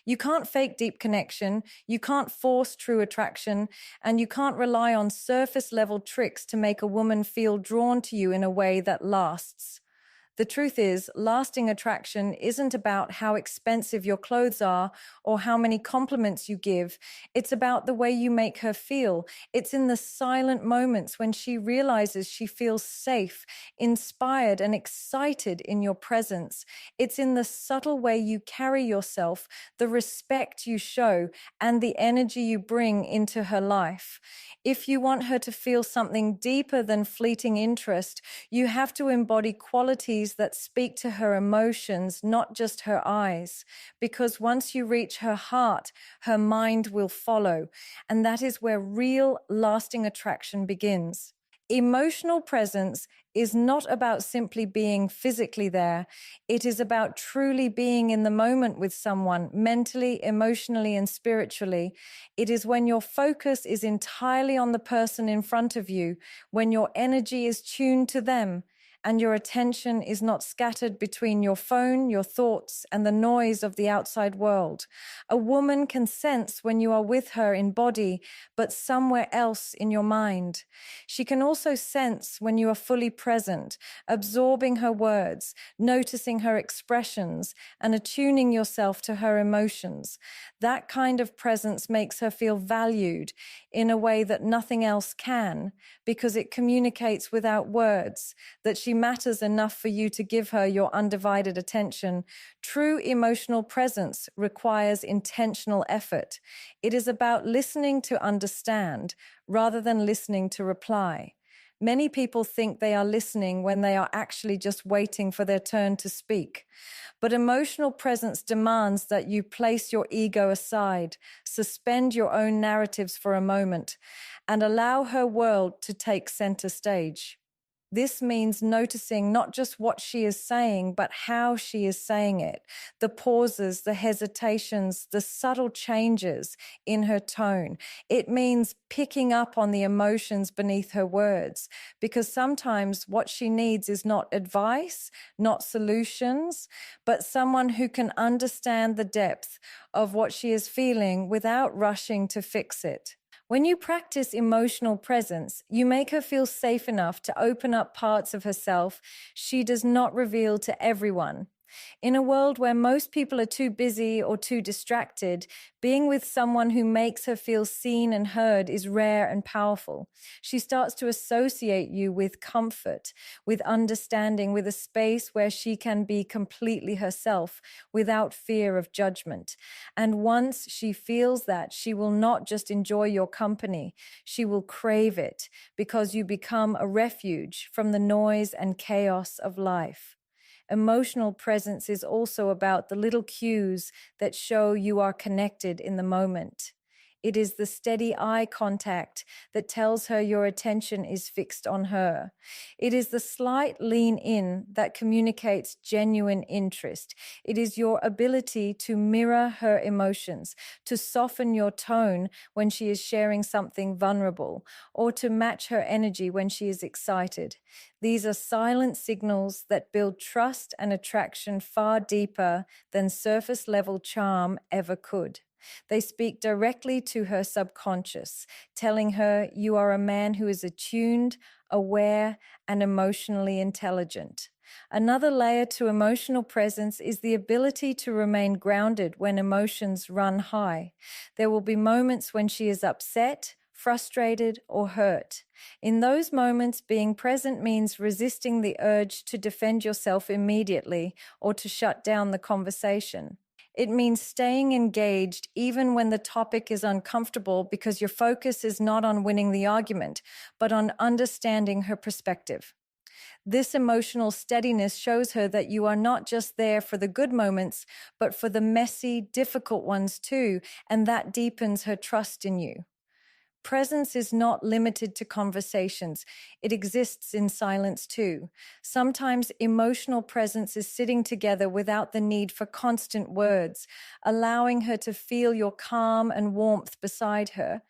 You can't fake deep connection, you can't force true attraction, and you can't rely on surface level tricks to make a woman feel drawn to you in a way that lasts. The truth is, lasting attraction isn't about how expensive your clothes are or how many compliments you give. It's about the way you make her feel. It's in the silent moments when she realizes she feels safe, inspired, and excited in your presence. It's in the subtle way you carry yourself, the respect you show, and the energy you bring into her life. If you want her to feel something deeper than fleeting interest, you have to embody qualities that speak to her emotions, not just her eyes. Because once you reach her heart, her mind will follow. And that is where real, lasting attraction begins. Emotional presence is not about simply being physically there. It is about truly being in the moment with someone, mentally, emotionally, and spiritually. It is when your focus is entirely on the person in front of you, when your energy is tuned to them, and your attention is not scattered between your phone, your thoughts, and the noise of the outside world. A woman can sense when you are with her in body, but somewhere else in your mind. She can also sense when you are fully present, absorbing her words, noticing her expressions, and attuning yourself to her emotions. That kind of presence makes her feel valued in a way that nothing else can, because it communicates without words that she matters enough for you to give her your undivided attention. True emotional presence requires intentional effort. It is about listening to understand rather than listening to reply. Many people think they are listening when they are actually just waiting for their turn to speak. But emotional presence demands that you place your ego aside, suspend your own narratives for a moment, and allow her world to take center stage. This means noticing not just what she is saying, but how she is saying it, the pauses, the hesitations, the subtle changes in her tone. It means picking up on the emotions beneath her words, because sometimes what she needs is not advice, not solutions, but someone who can understand the depth of what she is feeling without rushing to fix it. When you practice emotional presence, you make her feel safe enough to open up parts of herself she does not reveal to everyone. In a world where most people are too busy or too distracted, being with someone who makes her feel seen and heard is rare and powerful. She starts to associate you with comfort, with understanding, with a space where she can be completely herself without fear of judgment. And once she feels that, she will not just enjoy your company, she will crave it, because you become a refuge from the noise and chaos of life. Emotional presence is also about the little cues that show you are connected in the moment. It is the steady eye contact that tells her your attention is fixed on her. It is the slight lean in that communicates genuine interest. It is your ability to mirror her emotions, to soften your tone when she is sharing something vulnerable, or to match her energy when she is excited. These are silent signals that build trust and attraction far deeper than surface level charm ever could. They speak directly to her subconscious, telling her you are a man who is attuned, aware, and emotionally intelligent. Another layer to emotional presence is the ability to remain grounded when emotions run high. There will be moments when she is upset, frustrated, or hurt. In those moments, being present means resisting the urge to defend yourself immediately or to shut down the conversation. It means staying engaged even when the topic is uncomfortable, because your focus is not on winning the argument, but on understanding her perspective. This emotional steadiness shows her that you are not just there for the good moments, but for the messy, difficult ones too, and that deepens her trust in you. Presence is not limited to conversations. It exists in silence too. Sometimes emotional presence is sitting together without the need for constant words, allowing her to feel your calm and warmth beside her.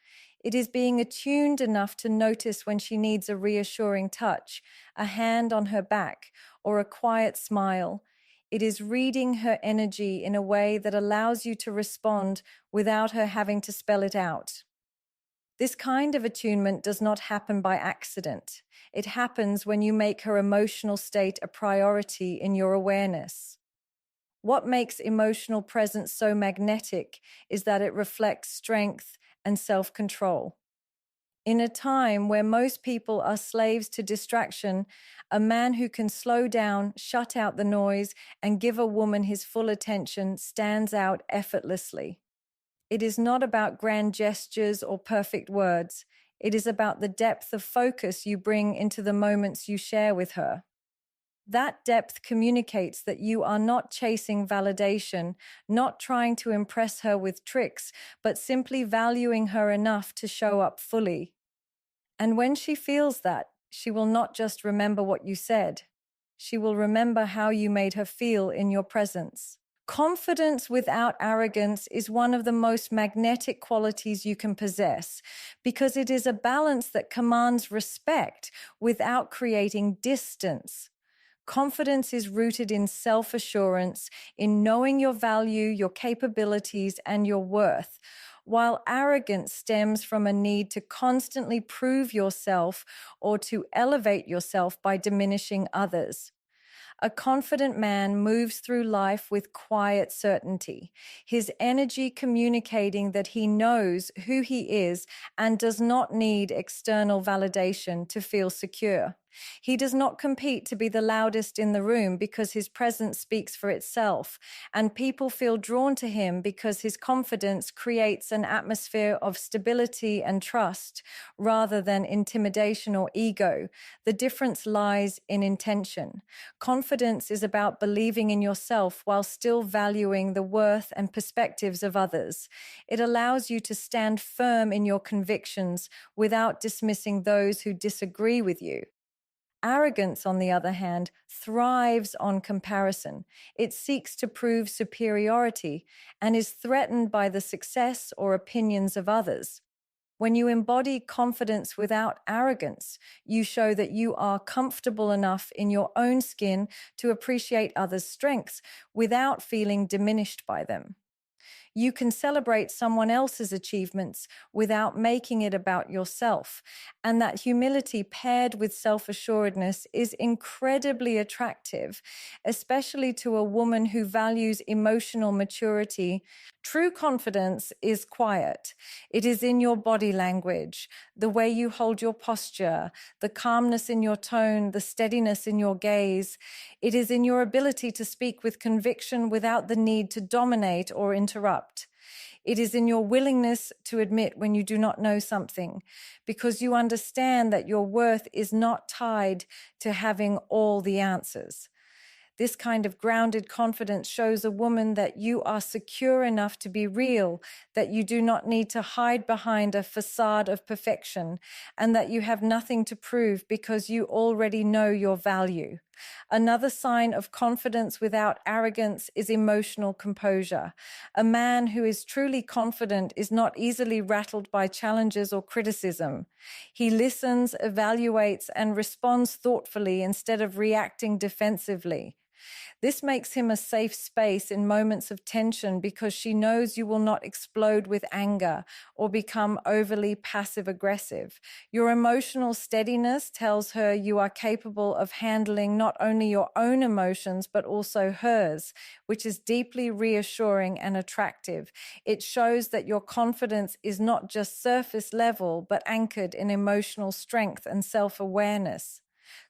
It is being attuned enough to notice when she needs a reassuring touch, a hand on her back, or a quiet smile. It is reading her energy in a way that allows you to respond without her having to spell it out. This kind of attunement does not happen by accident. It happens when you make her emotional state a priority in your awareness. What makes emotional presence so magnetic is that it reflects strength and self-control. In a time where most people are slaves to distraction, a man who can slow down, shut out the noise, and give a woman his full attention stands out effortlessly. It is not about grand gestures or perfect words. It is about the depth of focus you bring into the moments you share with her. That depth communicates that you are not chasing validation, not trying to impress her with tricks, but simply valuing her enough to show up fully. And when she feels that, she will not just remember what you said. She will remember how you made her feel in your presence. Confidence without arrogance is one of the most magnetic qualities you can possess because it is a balance that commands respect without creating distance. Confidence is rooted in self-assurance, in knowing your value, your capabilities, and your worth, while arrogance stems from a need to constantly prove yourself or to elevate yourself by diminishing others. A confident man moves through life with quiet certainty, his energy communicating that he knows who he is and does not need external validation to feel secure. He does not compete to be the loudest in the room because his presence speaks for itself, and people feel drawn to him because his confidence creates an atmosphere of stability and trust rather than intimidation or ego. The difference lies in intention. Confidence is about believing in yourself while still valuing the worth and perspectives of others. It allows you to stand firm in your convictions without dismissing those who disagree with you. Arrogance, on the other hand, thrives on comparison. It seeks to prove superiority and is threatened by the success or opinions of others. When you embody confidence without arrogance, you show that you are comfortable enough in your own skin to appreciate others' strengths without feeling diminished by them. You can celebrate someone else's achievements without making it about yourself. And that humility paired with self-assuredness is incredibly attractive, especially to a woman who values emotional maturity. True confidence is quiet. It is in your body language, the way you hold your posture, the calmness in your tone, the steadiness in your gaze. It is in your ability to speak with conviction without the need to dominate or interrupt. It is in your willingness to admit when you do not know something, because you understand that your worth is not tied to having all the answers. This kind of grounded confidence shows a woman that you are secure enough to be real, that you do not need to hide behind a facade of perfection, and that you have nothing to prove because you already know your value. Another sign of confidence without arrogance is emotional composure. A man who is truly confident is not easily rattled by challenges or criticism. He listens, evaluates, and responds thoughtfully instead of reacting defensively. This makes him a safe space in moments of tension because she knows you will not explode with anger or become overly passive-aggressive. Your emotional steadiness tells her you are capable of handling not only your own emotions but also hers, which is deeply reassuring and attractive. It shows that your confidence is not just surface level but anchored in emotional strength and self-awareness.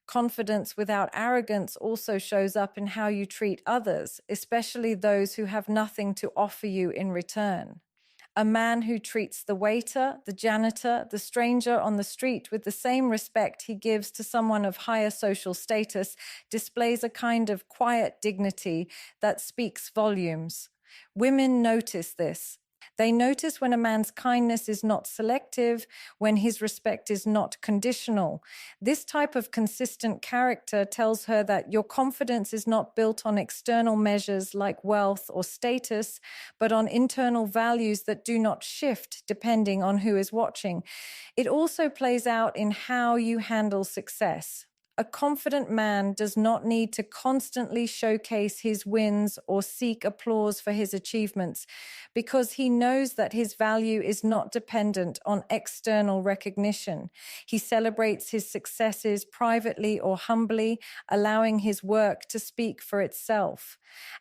Confidence without arrogance also shows up in how you treat others, especially those who have nothing to offer you in return. A man who treats the waiter, the janitor, the stranger on the street with the same respect he gives to someone of higher social status displays a kind of quiet dignity that speaks volumes. Women notice this. They notice when a man's kindness is not selective, when his respect is not conditional. This type of consistent character tells her that your confidence is not built on external measures like wealth or status, but on internal values that do not shift depending on who is watching. It also plays out in how you handle success. A confident man does not need to constantly showcase his wins or seek applause for his achievements because he knows that his value is not dependent on external recognition. He celebrates his successes privately or humbly, allowing his work to speak for itself.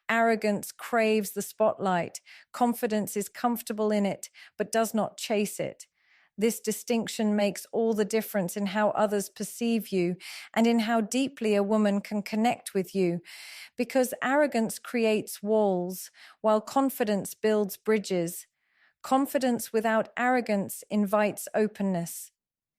Arrogance craves the spotlight. Confidence is comfortable in it, but does not chase it. This distinction makes all the difference in how others perceive you and in how deeply a woman can connect with you, because arrogance creates walls, while confidence builds bridges. Confidence without arrogance invites openness.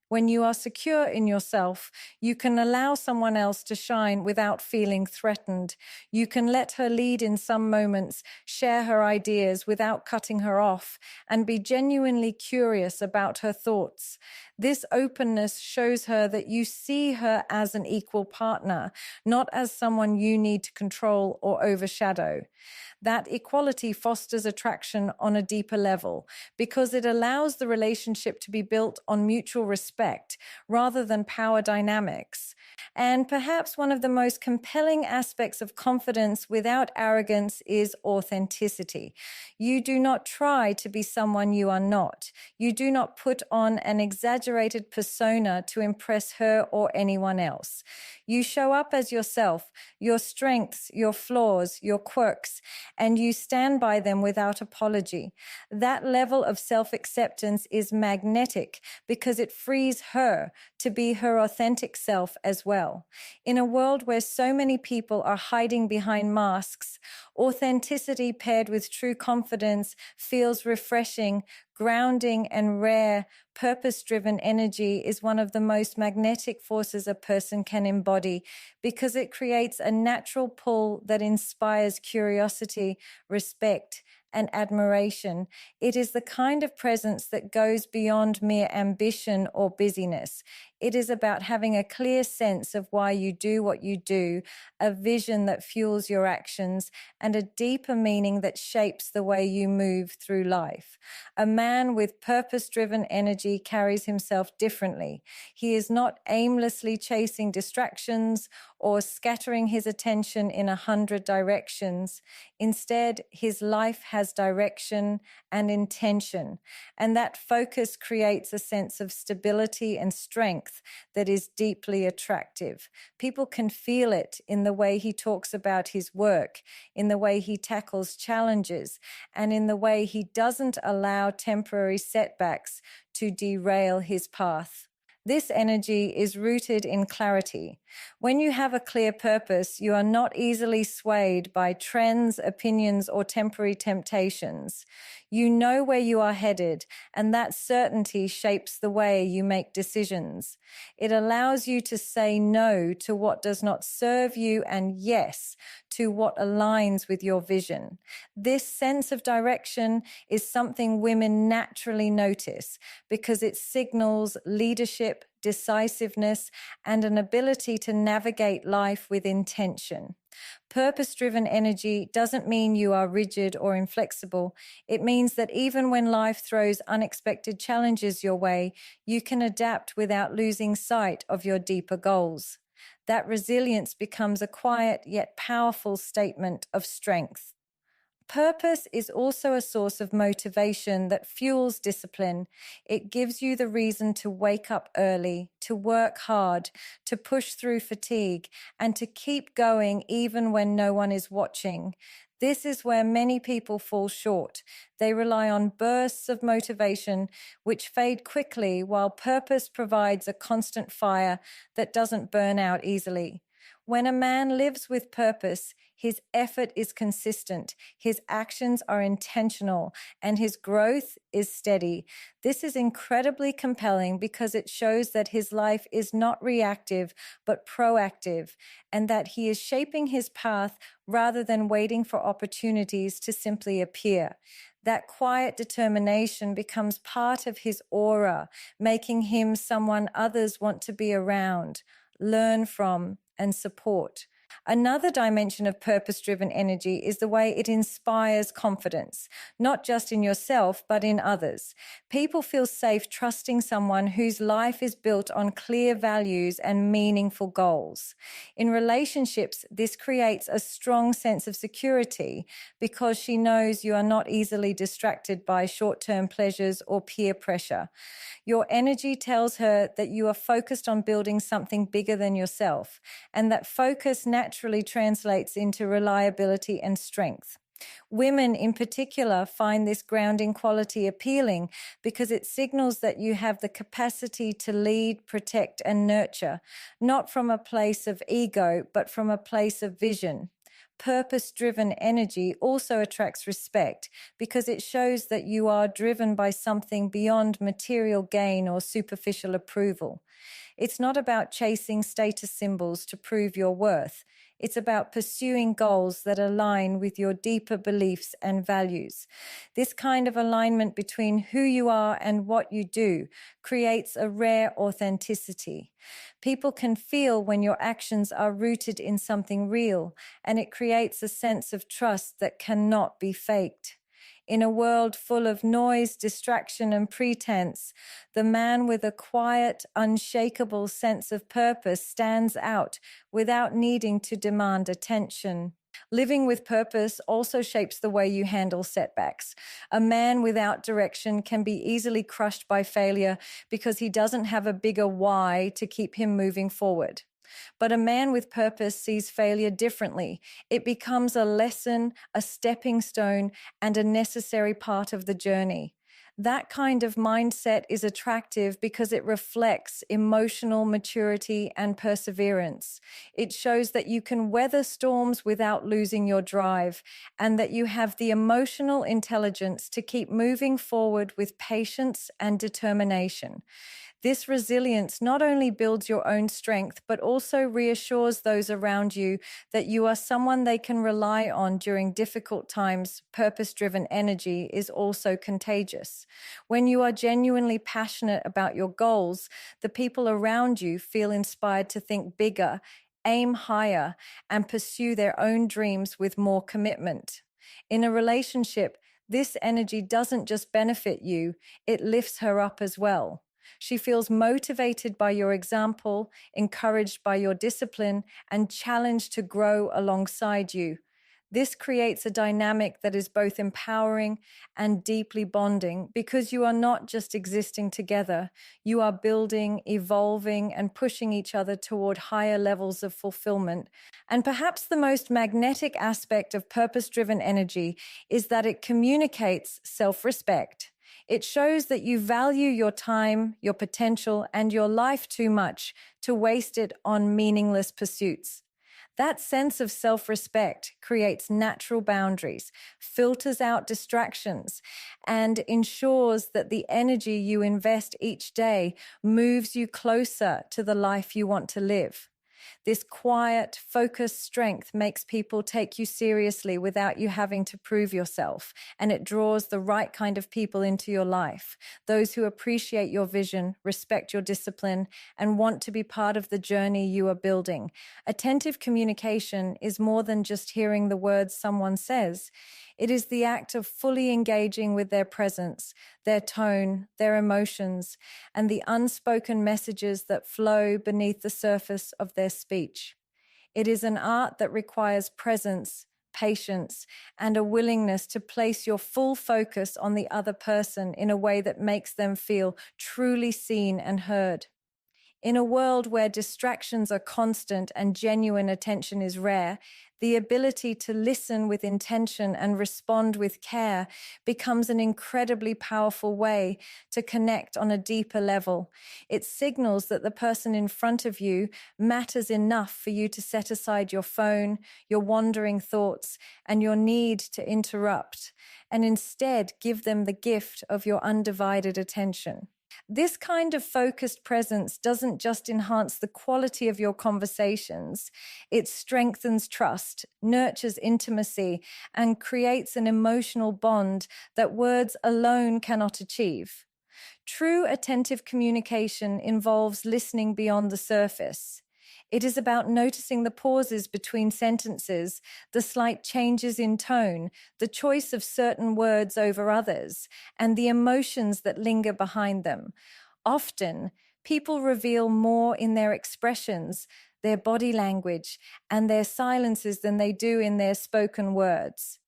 When you are secure in yourself, you can allow someone else to shine without feeling threatened. You can let her lead in some moments, share her ideas without cutting her off, and be genuinely curious about her thoughts. This openness shows her that you see her as an equal partner, not as someone you need to control or overshadow. That equality fosters attraction on a deeper level because it allows the relationship to be built on mutual respect rather than power dynamics. And perhaps one of the most compelling aspects of confidence without arrogance is authenticity. You do not try to be someone you are not. You do not put on an exaggerated persona to impress her or anyone else. You show up as yourself, your strengths, your flaws, your quirks, and you stand by them without apology. That level of self-acceptance is magnetic because it frees her to be her authentic self as well. In a world where so many people are hiding behind masks, authenticity paired with true confidence feels refreshing, grounding, and rare. Purpose-driven energy is one of the most magnetic forces a person can embody because it creates a natural pull that inspires curiosity, respect, and admiration. It is the kind of presence that goes beyond mere ambition or busyness. It is about having a clear sense of why you do what you do, a vision that fuels your actions, and a deeper meaning that shapes the way you move through life. A man with purpose-driven energy carries himself differently. He is not aimlessly chasing distractions or scattering his attention in 100 directions. Instead, his life has direction and intention, and that focus creates a sense of stability and strength that is deeply attractive. People can feel it in the way he talks about his work, in the way he tackles challenges, and in the way he doesn't allow temporary setbacks to derail his path. This energy is rooted in clarity. When you have a clear purpose, you are not easily swayed by trends, opinions, or temporary temptations. You know where you are headed, and that certainty shapes the way you make decisions. It allows you to say no to what does not serve you and yes to what aligns with your vision. This sense of direction is something women naturally notice because it signals leadership, decisiveness, and an ability to navigate life with intention. Purpose-driven energy doesn't mean you are rigid or inflexible. It means that even when life throws unexpected challenges your way, you can adapt without losing sight of your deeper goals. That resilience becomes a quiet yet powerful statement of strength. Purpose is also a source of motivation that fuels discipline. It gives you the reason to wake up early, to work hard, to push through fatigue, and to keep going even when no one is watching. This is where many people fall short. They rely on bursts of motivation which fade quickly, while purpose provides a constant fire that doesn't burn out easily. When a man lives with purpose, his effort is consistent, his actions are intentional, and his growth is steady. This is incredibly compelling because it shows that his life is not reactive, but proactive, and that he is shaping his path rather than waiting for opportunities to simply appear. That quiet determination becomes part of his aura, making him someone others want to be around, learn from, and support. Another dimension of purpose-driven energy is the way it inspires confidence, not just in yourself, but in others. People feel safe trusting someone whose life is built on clear values and meaningful goals. In relationships, this creates a strong sense of security because she knows you are not easily distracted by short-term pleasures or peer pressure. Your energy tells her that you are focused on building something bigger than yourself, and that focus naturally translates into reliability and strength. Women in particular find this grounding quality appealing because it signals that you have the capacity to lead, protect, and nurture, not from a place of ego, but from a place of vision. Purpose-driven energy also attracts respect because it shows that you are driven by something beyond material gain or superficial approval. It's not about chasing status symbols to prove your worth. It's about pursuing goals that align with your deeper beliefs and values. This kind of alignment between who you are and what you do creates a rare authenticity. People can feel when your actions are rooted in something real, and it creates a sense of trust that cannot be faked. In a world full of noise, distraction, and pretense, the man with a quiet, unshakable sense of purpose stands out without needing to demand attention. Living with purpose also shapes the way you handle setbacks. A man without direction can be easily crushed by failure because he doesn't have a bigger why to keep him moving forward. But a man with purpose sees failure differently. It becomes a lesson, a stepping stone, and a necessary part of the journey. That kind of mindset is attractive because it reflects emotional maturity and perseverance. It shows that you can weather storms without losing your drive, and that you have the emotional intelligence to keep moving forward with patience and determination. This resilience not only builds your own strength, but also reassures those around you that you are someone they can rely on during difficult times. Purpose-driven energy is also contagious. When you are genuinely passionate about your goals, the people around you feel inspired to think bigger, aim higher, and pursue their own dreams with more commitment. In a relationship, this energy doesn't just benefit you, it lifts her up as well. She feels motivated by your example, encouraged by your discipline, and challenged to grow alongside you. This creates a dynamic that is both empowering and deeply bonding because you are not just existing together, you are building, evolving, and pushing each other toward higher levels of fulfillment. And perhaps the most magnetic aspect of purpose-driven energy is that it communicates self-respect. It shows that you value your time, your potential, and your life too much to waste it on meaningless pursuits. That sense of self-respect creates natural boundaries, filters out distractions, and ensures that the energy you invest each day moves you closer to the life you want to live. This quiet, focused strength makes people take you seriously without you having to prove yourself, and it draws the right kind of people into your life, those who appreciate your vision, respect your discipline, and want to be part of the journey you are building. Attentive communication is more than just hearing the words someone says. It is the act of fully engaging with their presence, their tone, their emotions, and the unspoken messages that flow beneath the surface of their speech. It is an art that requires presence, patience, and a willingness to place your full focus on the other person in a way that makes them feel truly seen and heard. In a world where distractions are constant and genuine attention is rare, the ability to listen with intention and respond with care becomes an incredibly powerful way to connect on a deeper level. It signals that the person in front of you matters enough for you to set aside your phone, your wandering thoughts, and your need to interrupt, and instead give them the gift of your undivided attention. This kind of focused presence doesn't just enhance the quality of your conversations, it strengthens trust, nurtures intimacy, and creates an emotional bond that words alone cannot achieve. True attentive communication involves listening beyond the surface. It is about noticing the pauses between sentences, the slight changes in tone, the choice of certain words over others, and the emotions that linger behind them. Often, people reveal more in their expressions, their body language, and their silences than they do in their spoken words.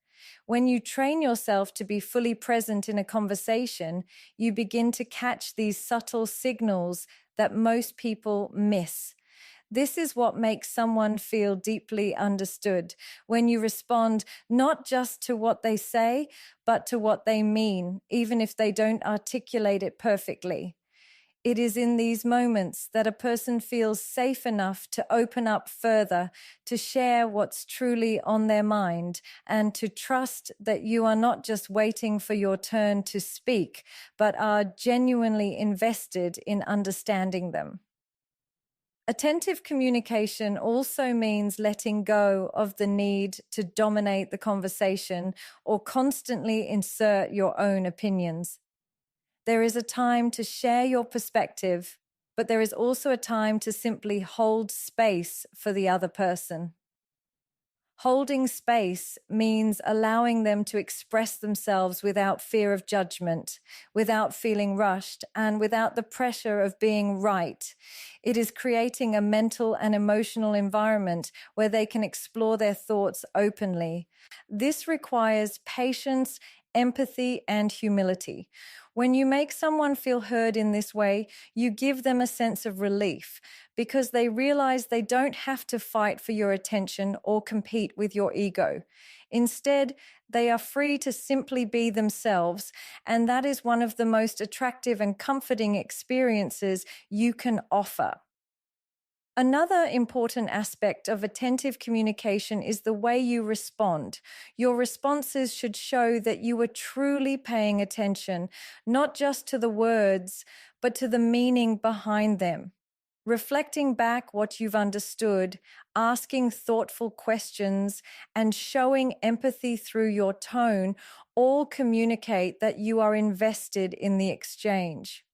When you train yourself to be fully present in a conversation, you begin to catch these subtle signals that most people miss. This is what makes someone feel deeply understood, when you respond not just to what they say, but to what they mean, even if they don't articulate it perfectly. It is in these moments that a person feels safe enough to open up further, to share what's truly on their mind, and to trust that you are not just waiting for your turn to speak, but are genuinely invested in understanding them. Attentive communication also means letting go of the need to dominate the conversation or constantly insert your own opinions. There is a time to share your perspective, but there is also a time to simply hold space for the other person. Holding space means allowing them to express themselves without fear of judgment, without feeling rushed, and without the pressure of being right. It is creating a mental and emotional environment where they can explore their thoughts openly. This requires patience, empathy, and humility. When you make someone feel heard in this way, you give them a sense of relief because they realize they don't have to fight for your attention or compete with your ego. Instead, they are free to simply be themselves, and that is one of the most attractive and comforting experiences you can offer. Another important aspect of attentive communication is the way you respond. Your responses should show that you are truly paying attention, not just to the words, but to the meaning behind them. Reflecting back what you've understood, asking thoughtful questions, and showing empathy through your tone all communicate that you are invested in the exchange.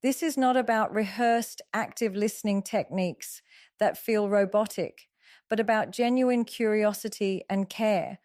This is not about rehearsed active listening techniques that feel robotic, but about genuine curiosity and care.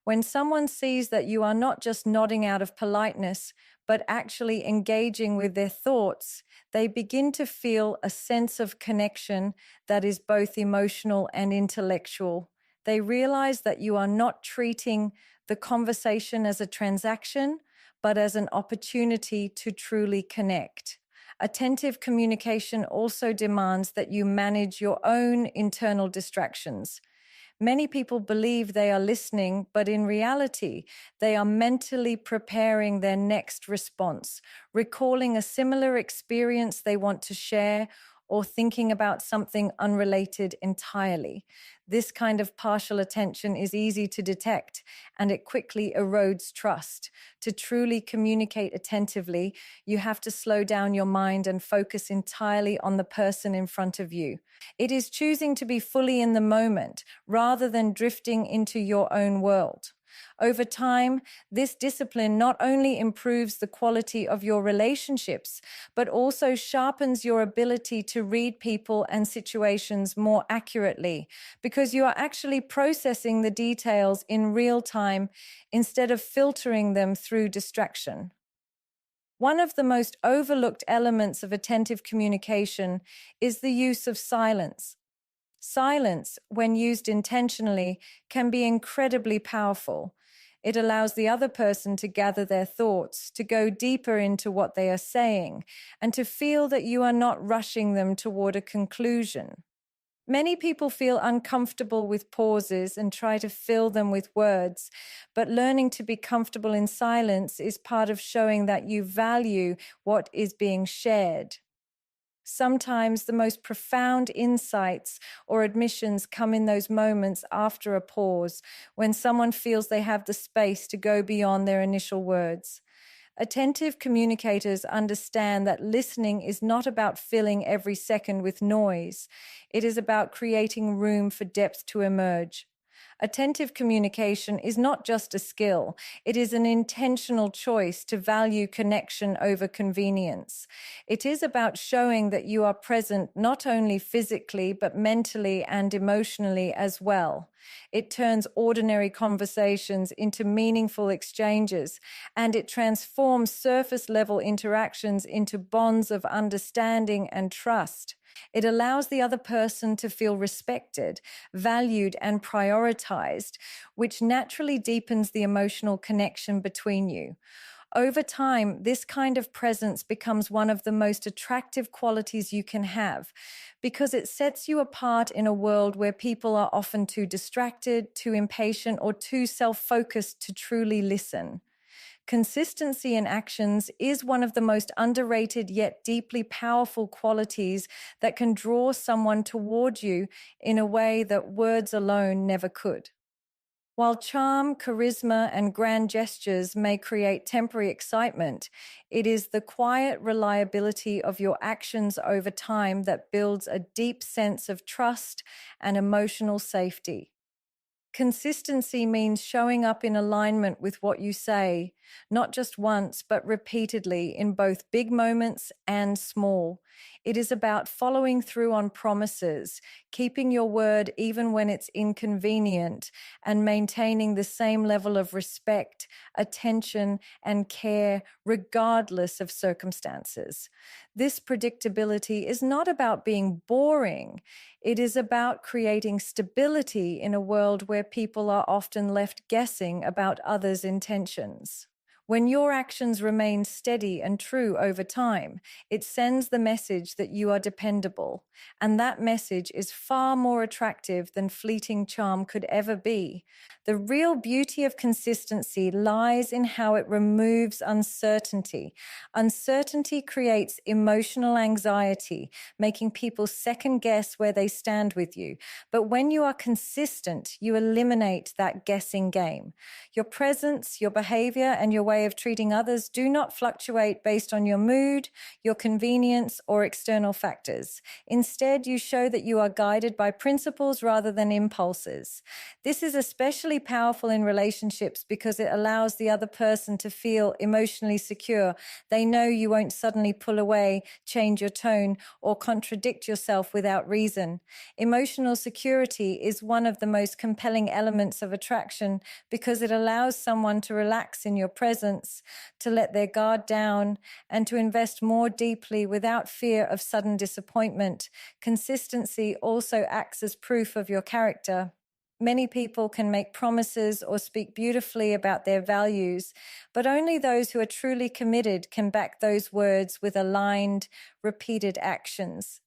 When someone sees that you are not just nodding out of politeness, but actually engaging with their thoughts, they begin to feel a sense of connection that is both emotional and intellectual. They realize that you are not treating the conversation as a transaction, but as an opportunity to truly connect. Attentive communication also demands that you manage your own internal distractions. Many people believe they are listening, but in reality, they are mentally preparing their next response, recalling a similar experience they want to share, or thinking about something unrelated entirely. This kind of partial attention is easy to detect, and it quickly erodes trust. To truly communicate attentively, you have to slow down your mind and focus entirely on the person in front of you. It is choosing to be fully in the moment rather than drifting into your own world. Over time, this discipline not only improves the quality of your relationships, but also sharpens your ability to read people and situations more accurately, because you are actually processing the details in real time instead of filtering them through distraction. One of the most overlooked elements of attentive communication is the use of silence. Silence, when used intentionally, can be incredibly powerful. It allows the other person to gather their thoughts, to go deeper into what they are saying, and to feel that you are not rushing them toward a conclusion. Many people feel uncomfortable with pauses and try to fill them with words, but learning to be comfortable in silence is part of showing that you value what is being shared. Sometimes the most profound insights or admissions come in those moments after a pause, when someone feels they have the space to go beyond their initial words. Attentive communicators understand that listening is not about filling every second with noise. It is about creating room for depth to emerge. Attentive communication is not just a skill, it is an intentional choice to value connection over convenience. It is about showing that you are present not only physically, but mentally and emotionally as well. It turns ordinary conversations into meaningful exchanges, and it transforms surface level interactions into bonds of understanding and trust. It allows the other person to feel respected, valued, and prioritized, which naturally deepens the emotional connection between you. Over time, this kind of presence becomes one of the most attractive qualities you can have because it sets you apart in a world where people are often too distracted, too impatient, or too self-focused to truly listen. Consistency in actions is one of the most underrated yet deeply powerful qualities that can draw someone toward you in a way that words alone never could. While charm, charisma, and grand gestures may create temporary excitement, it is the quiet reliability of your actions over time that builds a deep sense of trust and emotional safety. Consistency means showing up in alignment with what you say, not just once, but repeatedly in both big moments and small. It is about following through on promises, keeping your word even when it's inconvenient, and maintaining the same level of respect, attention, and care regardless of circumstances. This predictability is not about being boring. It is about creating stability in a world where people are often left guessing about others' intentions. When your actions remain steady and true over time, it sends the message that you are dependable, and that message is far more attractive than fleeting charm could ever be. The real beauty of consistency lies in how it removes uncertainty. Uncertainty creates emotional anxiety, making people second guess where they stand with you. But when you are consistent, you eliminate that guessing game. Your presence, your behavior, and your way of treating others do not fluctuate based on your mood, your convenience, or external factors. Instead, you show that you are guided by principles rather than impulses. This is especially powerful in relationships because it allows the other person to feel emotionally secure. They know you won't suddenly pull away, change your tone, or contradict yourself without reason. Emotional security is one of the most compelling elements of attraction because it allows someone to relax in your presence, to let their guard down, and to invest more deeply without fear of sudden disappointment. Consistency also acts as proof of your character. Many people can make promises or speak beautifully about their values, but only those who are truly committed can back those words with aligned, repeated actions.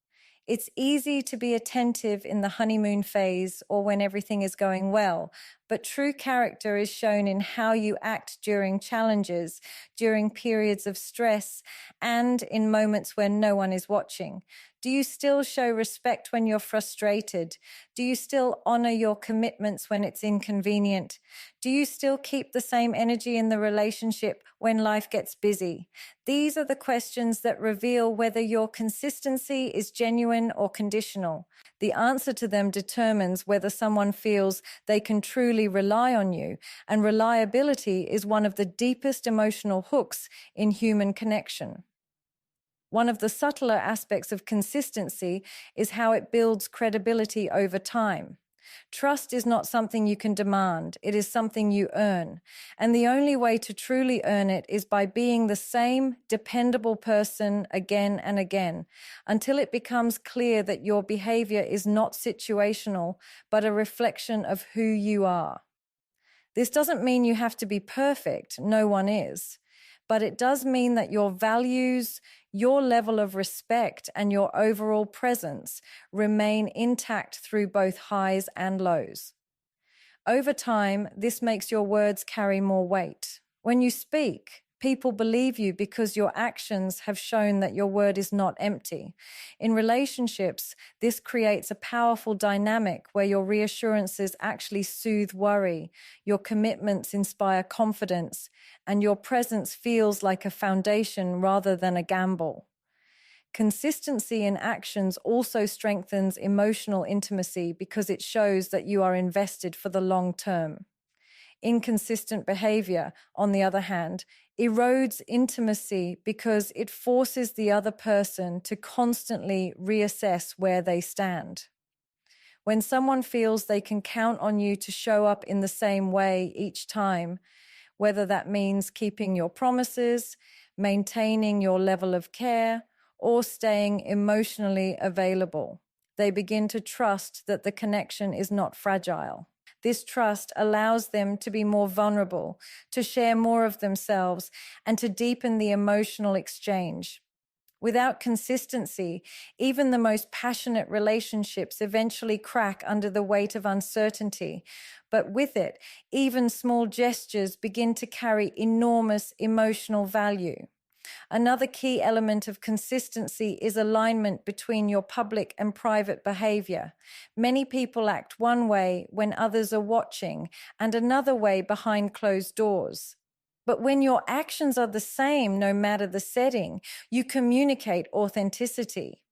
It's easy to be attentive in the honeymoon phase or when everything is going well, but true character is shown in how you act during challenges, during periods of stress, and in moments when no one is watching. Do you still show respect when you're frustrated? Do you still honor your commitments when it's inconvenient? Do you still keep the same energy in the relationship when life gets busy? These are the questions that reveal whether your consistency is genuine or conditional. The answer to them determines whether someone feels they can truly rely on you, and reliability is one of the deepest emotional hooks in human connection. One of the subtler aspects of consistency is how it builds credibility over time. Trust is not something you can demand, it is something you earn. And the only way to truly earn it is by being the same dependable person again and again, until it becomes clear that your behavior is not situational, but a reflection of who you are. This doesn't mean you have to be perfect, no one is. But it does mean that your values, your level of respect, and your overall presence remain intact through both highs and lows. Over time, this makes your words carry more weight. When you speak, people believe you because your actions have shown that your word is not empty. In relationships, this creates a powerful dynamic where your reassurances actually soothe worry, your commitments inspire confidence, and your presence feels like a foundation rather than a gamble. Consistency in actions also strengthens emotional intimacy because it shows that you are invested for the long term. Inconsistent behavior, on the other hand, erodes intimacy because it forces the other person to constantly reassess where they stand. When someone feels they can count on you to show up in the same way each time, whether that means keeping your promises, maintaining your level of care, or staying emotionally available, they begin to trust that the connection is not fragile. This trust allows them to be more vulnerable, to share more of themselves, and to deepen the emotional exchange. Without consistency, even the most passionate relationships eventually crack under the weight of uncertainty. But with it, even small gestures begin to carry enormous emotional value. Another key element of consistency is alignment between your public and private behavior. Many people act one way when others are watching, and another way behind closed doors. But when your actions are the same, no matter the setting, you communicate authenticity.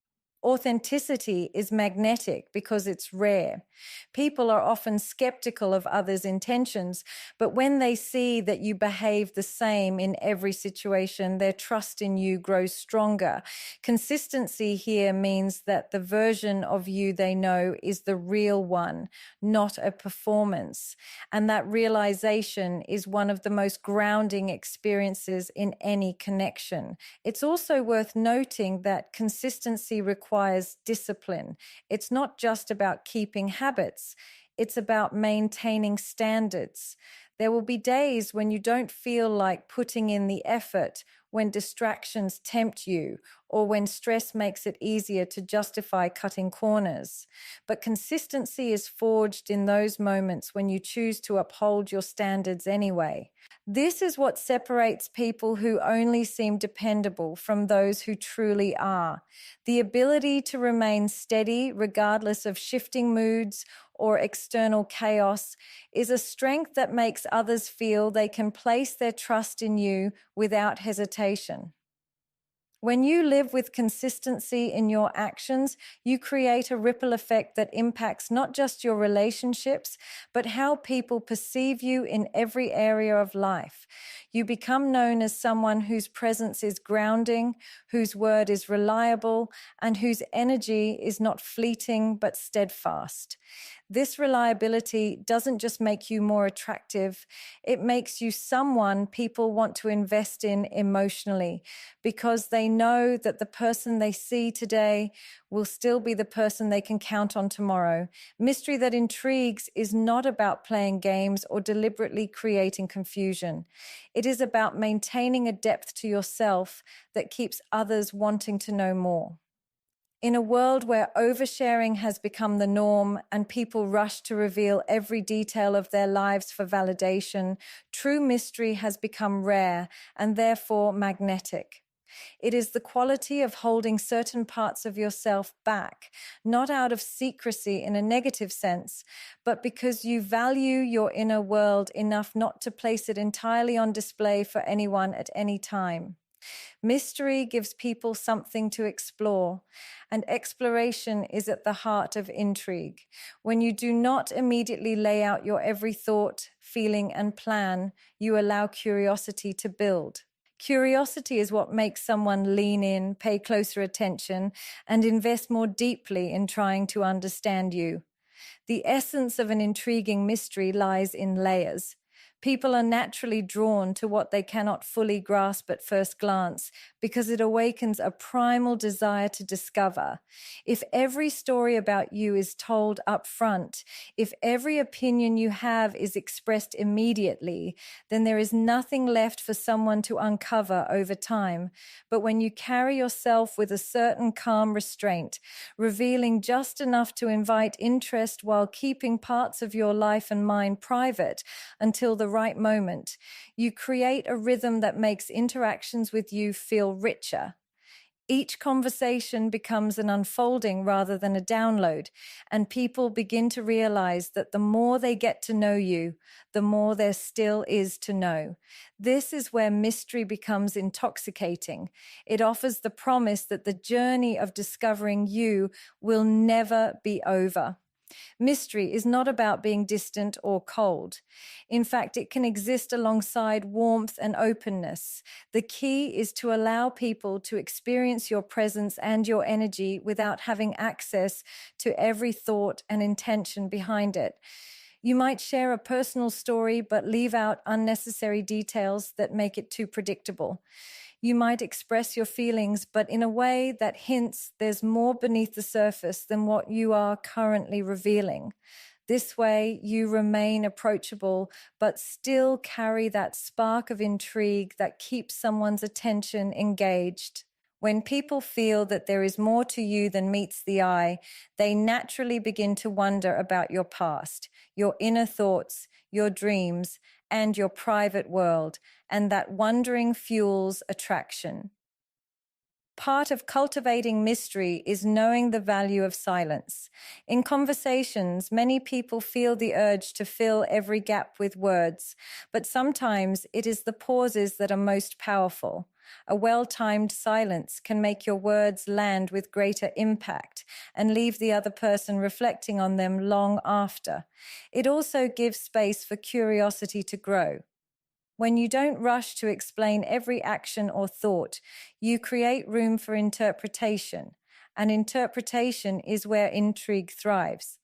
Authenticity is magnetic because it's rare. People are often skeptical of others' intentions, but when they see that you behave the same in every situation, their trust in you grows stronger. Consistency here means that the version of you they know is the real one, not a performance. And that realization is one of the most grounding experiences in any connection. It's also worth noting that consistency requires discipline. It's not just about keeping habits, it's about maintaining standards. There will be days when you don't feel like putting in the effort, when distractions tempt you, or when stress makes it easier to justify cutting corners. But consistency is forged in those moments when you choose to uphold your standards anyway. This is what separates people who only seem dependable from those who truly are. The ability to remain steady regardless of shifting moods or external chaos is a strength that makes others feel they can place their trust in you without hesitation. When you live with consistency in your actions, you create a ripple effect that impacts not just your relationships, but how people perceive you in every area of life. You become known as someone whose presence is grounding, whose word is reliable, and whose energy is not fleeting but steadfast. This reliability doesn't just make you more attractive, it makes you someone people want to invest in emotionally because they know that the person they see today will still be the person they can count on tomorrow. Mystery that intrigues is not about playing games or deliberately creating confusion. It is about maintaining a depth to yourself that keeps others wanting to know more. In a world where oversharing has become the norm and people rush to reveal every detail of their lives for validation, true mystery has become rare and therefore magnetic. It is the quality of holding certain parts of yourself back, not out of secrecy in a negative sense, but because you value your inner world enough not to place it entirely on display for anyone at any time. Mystery gives people something to explore, and exploration is at the heart of intrigue. When you do not immediately lay out your every thought, feeling, and plan, you allow curiosity to build. Curiosity is what makes someone lean in, pay closer attention, and invest more deeply in trying to understand you. The essence of an intriguing mystery lies in layers. People are naturally drawn to what they cannot fully grasp at first glance because it awakens a primal desire to discover. If every story about you is told up front, if every opinion you have is expressed immediately, then there is nothing left for someone to uncover over time. But when you carry yourself with a certain calm restraint, revealing just enough to invite interest while keeping parts of your life and mind private until the right moment, you create a rhythm that makes interactions with you feel richer. Each conversation becomes an unfolding rather than a download, and people begin to realize that the more they get to know you, the more there still is to know. This is where mystery becomes intoxicating. It offers the promise that the journey of discovering you will never be over. Mystery is not about being distant or cold. In fact, it can exist alongside warmth and openness. The key is to allow people to experience your presence and your energy without having access to every thought and intention behind it. You might share a personal story, but leave out unnecessary details that make it too predictable. You might express your feelings, but in a way that hints there's more beneath the surface than what you are currently revealing. This way, you remain approachable, but still carry that spark of intrigue that keeps someone's attention engaged. When people feel that there is more to you than meets the eye, they naturally begin to wonder about your past, your inner thoughts, your dreams, and your private world, and that wondering fuels attraction. Part of cultivating mystery is knowing the value of silence. In conversations, many people feel the urge to fill every gap with words, but sometimes it is the pauses that are most powerful. A well-timed silence can make your words land with greater impact and leave the other person reflecting on them long after. It also gives space for curiosity to grow. When you don't rush to explain every action or thought, you create room for interpretation, and interpretation is where intrigue thrives.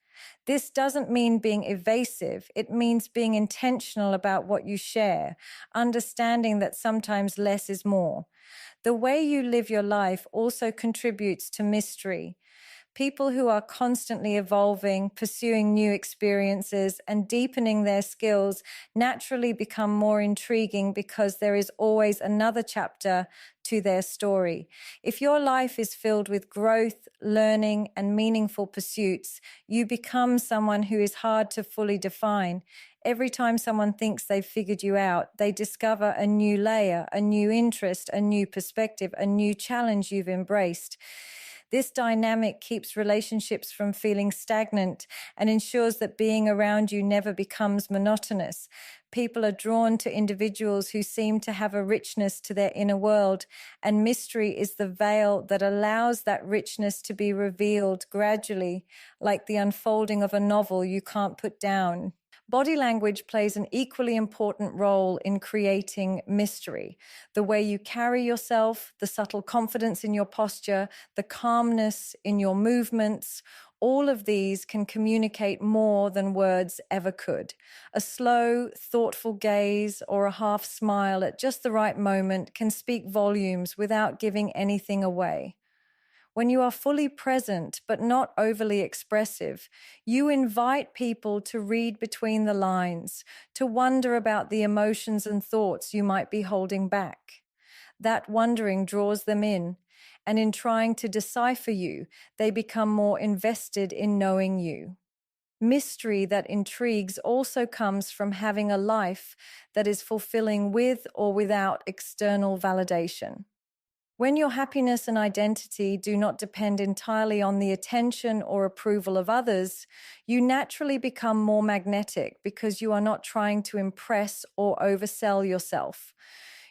This doesn't mean being evasive, it means being intentional about what you share, understanding that sometimes less is more. The way you live your life also contributes to mystery. People who are constantly evolving, pursuing new experiences, and deepening their skills naturally become more intriguing because there is always another chapter to their story. If your life is filled with growth, learning, and meaningful pursuits, you become someone who is hard to fully define. Every time someone thinks they've figured you out, they discover a new layer, a new interest, a new perspective, a new challenge you've embraced. This dynamic keeps relationships from feeling stagnant and ensures that being around you never becomes monotonous. People are drawn to individuals who seem to have a richness to their inner world, and mystery is the veil that allows that richness to be revealed gradually, like the unfolding of a novel you can't put down. Body language plays an equally important role in creating mystery. The way you carry yourself, the subtle confidence in your posture, the calmness in your movements, all of these can communicate more than words ever could. A slow, thoughtful gaze or a half smile at just the right moment can speak volumes without giving anything away. When you are fully present but not overly expressive, you invite people to read between the lines, to wonder about the emotions and thoughts you might be holding back. That wondering draws them in, and in trying to decipher you, they become more invested in knowing you. Mystery that intrigues also comes from having a life that is fulfilling with or without external validation. When your happiness and identity do not depend entirely on the attention or approval of others, you naturally become more magnetic because you are not trying to impress or oversell yourself.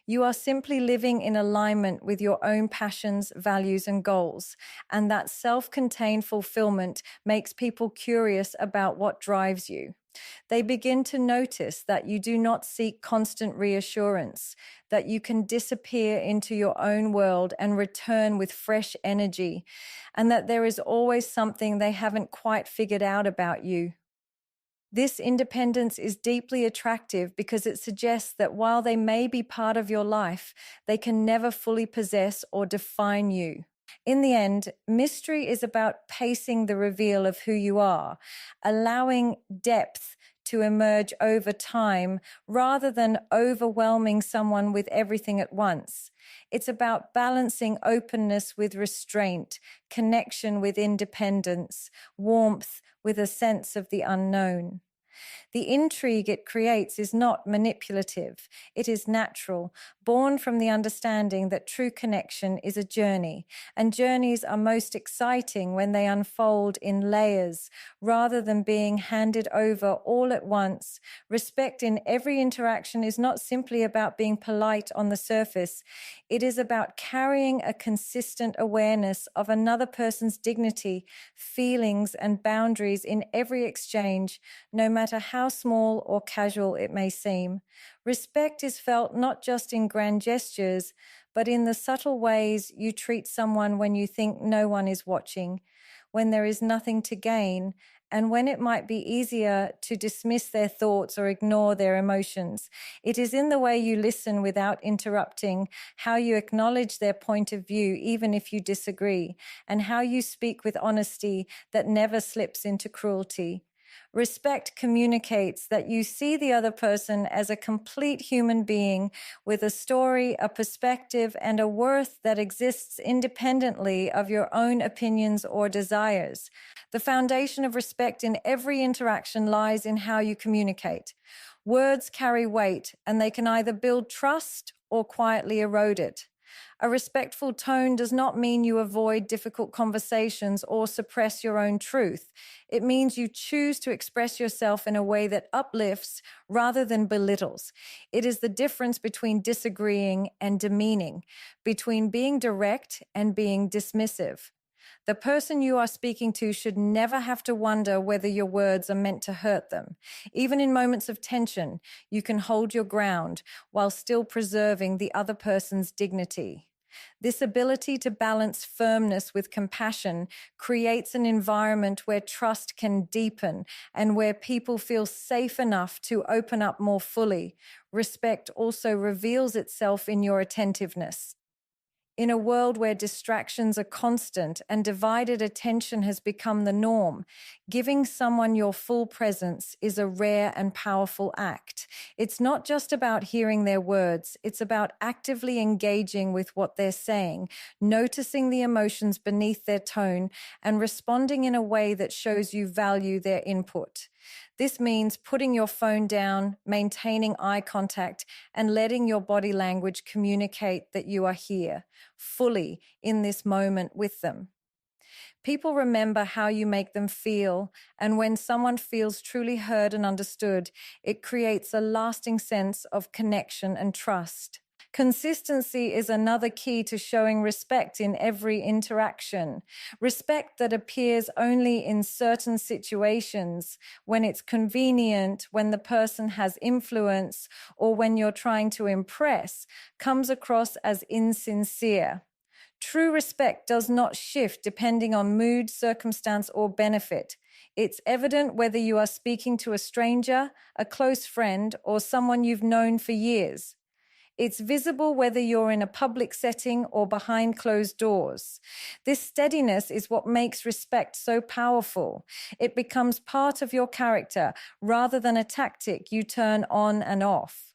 You are simply living in alignment with your own passions, values, and goals, and that self-contained fulfillment makes people curious about what drives you. They begin to notice that you do not seek constant reassurance, that you can disappear into your own world and return with fresh energy, and that there is always something they haven't quite figured out about you. This independence is deeply attractive because it suggests that while they may be part of your life, they can never fully possess or define you. In the end, mystery is about pacing the reveal of who you are, allowing depth to emerge over time rather than overwhelming someone with everything at once. It's about balancing openness with restraint, connection with independence, warmth with a sense of the unknown. The intrigue it creates is not manipulative, it is natural, born from the understanding that true connection is a journey, and journeys are most exciting when they unfold in layers rather than being handed over all at once. Respect in every interaction is not simply about being polite on the surface. It is about carrying a consistent awareness of another person's dignity, feelings, and boundaries in every exchange, no matter how small or casual it may seem. Respect is felt not just in grand gestures, but in the subtle ways you treat someone when you think no one is watching, when there is nothing to gain, and when it might be easier to dismiss their thoughts or ignore their emotions. It is in the way you listen without interrupting, how you acknowledge their point of view, even if you disagree, and how you speak with honesty that never slips into cruelty. Respect communicates that you see the other person as a complete human being with a story, a perspective, and a worth that exists independently of your own opinions or desires. The foundation of respect in every interaction lies in how you communicate. Words carry weight, and they can either build trust or quietly erode it. A respectful tone does not mean you avoid difficult conversations or suppress your own truth. It means you choose to express yourself in a way that uplifts rather than belittles. It is the difference between disagreeing and demeaning, between being direct and being dismissive. The person you are speaking to should never have to wonder whether your words are meant to hurt them. Even in moments of tension, you can hold your ground while still preserving the other person's dignity. This ability to balance firmness with compassion creates an environment where trust can deepen and where people feel safe enough to open up more fully. Respect also reveals itself in your attentiveness. In a world where distractions are constant and divided attention has become the norm, giving someone your full presence is a rare and powerful act. It's not just about hearing their words, it's about actively engaging with what they're saying, noticing the emotions beneath their tone, and responding in a way that shows you value their input. This means putting your phone down, maintaining eye contact, and letting your body language communicate that you are here, fully in this moment with them. People remember how you make them feel, and when someone feels truly heard and understood, it creates a lasting sense of connection and trust. Consistency is another key to showing respect in every interaction. Respect that appears only in certain situations, when it's convenient, when the person has influence, or when you're trying to impress, comes across as insincere. True respect does not shift depending on mood, circumstance, or benefit. It's evident whether you are speaking to a stranger, a close friend, or someone you've known for years. It's visible whether you're in a public setting or behind closed doors. This steadiness is what makes respect so powerful. It becomes part of your character rather than a tactic you turn on and off.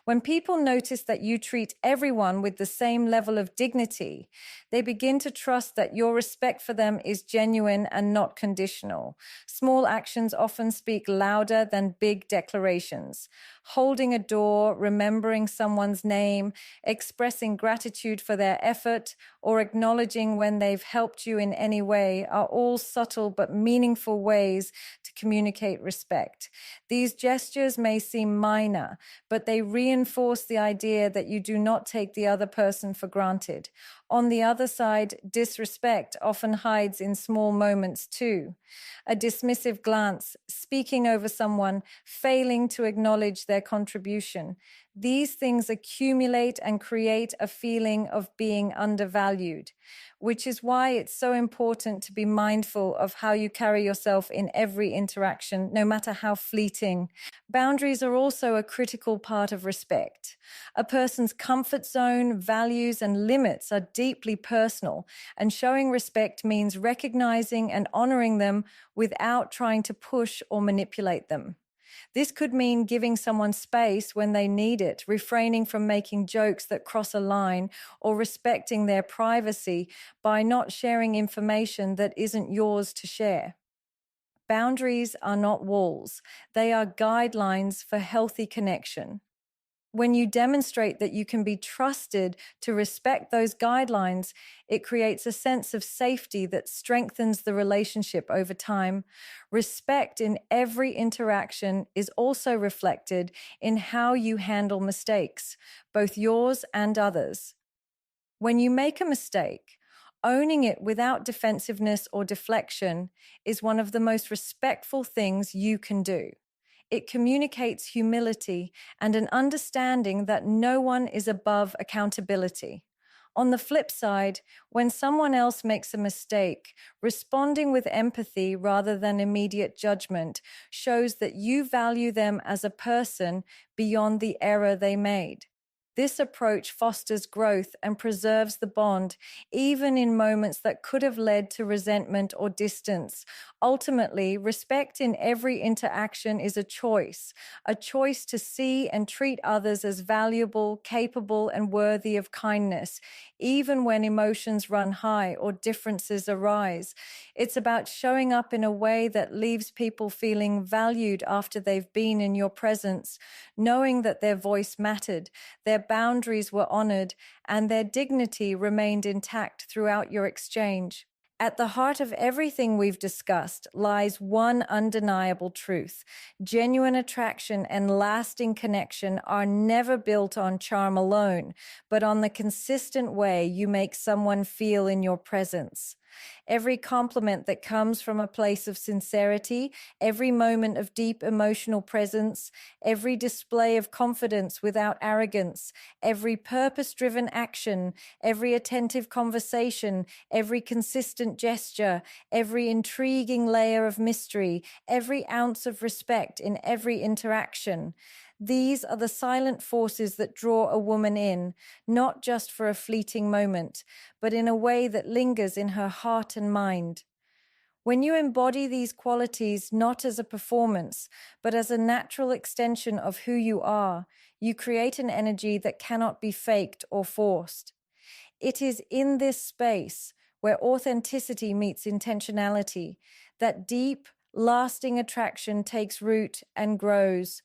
When people notice that you treat everyone with the same level of dignity, they begin to trust that your respect for them is genuine and not conditional. Small actions often speak louder than big declarations. Holding a door, remembering someone's name, expressing gratitude for their effort, or acknowledging when they've helped you in any way are all subtle but meaningful ways to communicate respect. These gestures may seem minor, but they reinforce the idea that you do not take the other person for granted. On the other side, disrespect often hides in small moments too. A dismissive glance, speaking over someone, failing to acknowledge their contribution. These things accumulate and create a feeling of being undervalued, which is why it's so important to be mindful of how you carry yourself in every interaction, no matter how fleeting. Boundaries are also a critical part of respect. A person's comfort zone, values, and limits are deeply personal, and showing respect means recognizing and honoring them without trying to push or manipulate them. This could mean giving someone space when they need it, refraining from making jokes that cross a line, or respecting their privacy by not sharing information that isn't yours to share. Boundaries are not walls. They are guidelines for healthy connection. When you demonstrate that you can be trusted to respect those guidelines, it creates a sense of safety that strengthens the relationship over time. Respect in every interaction is also reflected in how you handle mistakes, both yours and others. When you make a mistake, owning it without defensiveness or deflection is one of the most respectful things you can do. It communicates humility and an understanding that no one is above accountability. On the flip side, when someone else makes a mistake, responding with empathy rather than immediate judgment shows that you value them as a person beyond the error they made. This approach fosters growth and preserves the bond, even in moments that could have led to resentment or distance. Ultimately, respect in every interaction is a choice to see and treat others as valuable, capable, and worthy of kindness, even when emotions run high or differences arise. It's about showing up in a way that leaves people feeling valued after they've been in your presence, knowing that their voice mattered, their boundaries were honored, and their dignity remained intact throughout your exchange. At the heart of everything we've discussed lies one undeniable truth. Genuine attraction and lasting connection are never built on charm alone, but on the consistent way you make someone feel in your presence. Every compliment that comes from a place of sincerity, every moment of deep emotional presence, every display of confidence without arrogance, every purpose-driven action, every attentive conversation, every consistent gesture, every intriguing layer of mystery, every ounce of respect in every interaction. These are the silent forces that draw a woman in, not just for a fleeting moment, but in a way that lingers in her heart and mind. When you embody these qualities not as a performance, but as a natural extension of who you are, you create an energy that cannot be faked or forced. It is in this space where authenticity meets intentionality that deep, lasting attraction takes root and grows.